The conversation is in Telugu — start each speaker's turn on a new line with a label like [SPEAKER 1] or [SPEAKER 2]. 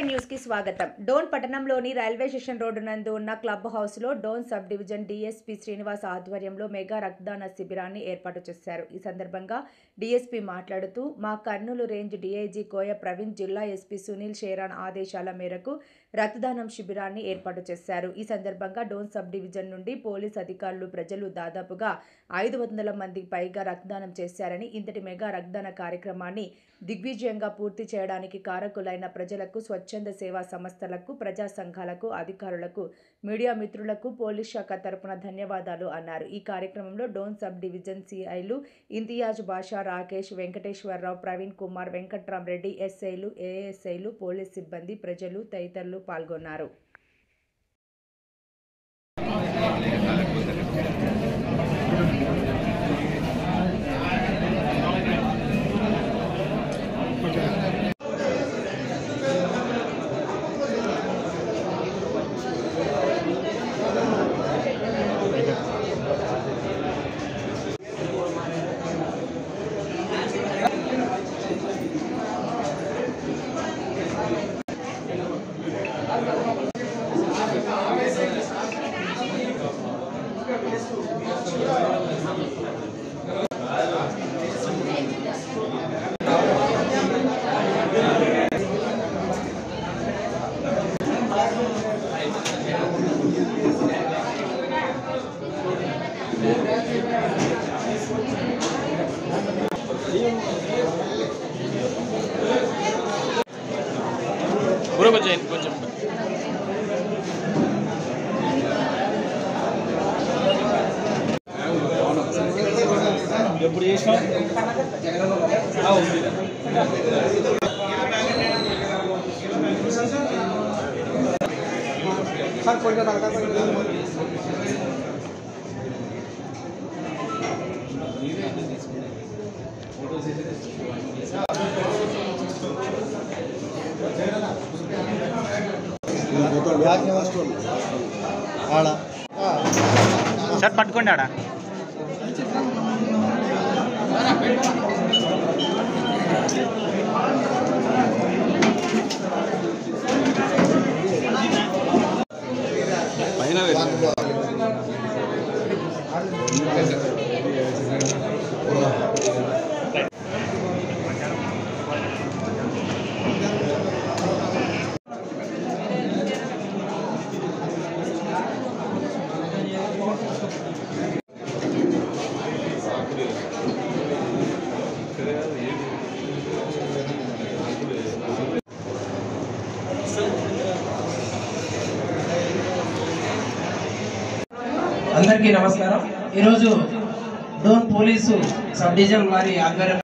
[SPEAKER 1] న్యూస్ కి స్వాగతం. డోన్ పట్టణంలోని రైల్వే స్టేషన్ రోడ్డు నందు ఉన్న క్లబ్ హౌస్ లో Dhone sub division DSP Srinivas ఆధ్వర్యంలో మెగా రక్తదాన శిబిరాన్ని ఏర్పాటు చేశారు. ఈ సందర్భంగా డీఎస్పీ మాట్లాడుతూ మా కర్నూలు రేంజ్ డీఐజీ కోయ ప్రవీణ్, జిల్లా ఎస్పీ సునీల్ షేరాన్ ఆదేశాల మేరకు రక్తదానం శిబిరాన్ని ఏర్పాటు చేశారు. ఈ సందర్భంగా డోన్ సబ్ డివిజన్ నుండి పోలీస్ అధికారులు, ప్రజలు దాదాపుగా 500 మందికి పైగా రక్తదానం చేశారని, ఇంతటి మెగా రక్తదాన కార్యక్రమాన్ని దిగ్విజయంగా పూర్తి చేయడానికి కారకులైన ప్రజలకు, స్వచ్ఛంద సేవా సంస్థలకు, ప్రజా సంఘాలకు, అధికారులకు, మీడియా మిత్రులకు పోలీస్ శాఖ తరపున ధన్యవాదాలు అన్నారు. ఈ కార్యక్రమంలో డోన్ సబ్ డివిజన్ సిఐలు ఇంతియాజ్ బాషా, రాకేష్, వెంకటేశ్వరరావు, ప్రవీణ్ కుమార్, వెంకట్రామరెడ్డి, ఎస్ఐలు, ఏఎస్ఐలు, పోలీస్ సిబ్బంది, ప్రజలు తదితరులు పాల్గొన్నారు.
[SPEAKER 2] కొంచెం ఎప్పుడు చేసినా సార్ కోల్కతా సార్ పట్టుకోండి ఆడ పైన
[SPEAKER 3] అందరికీ నమస్కారం. ఈరోజు డోన్ పోలీసు సబ్ డివిజన్ వారి ఆధ్వర్యం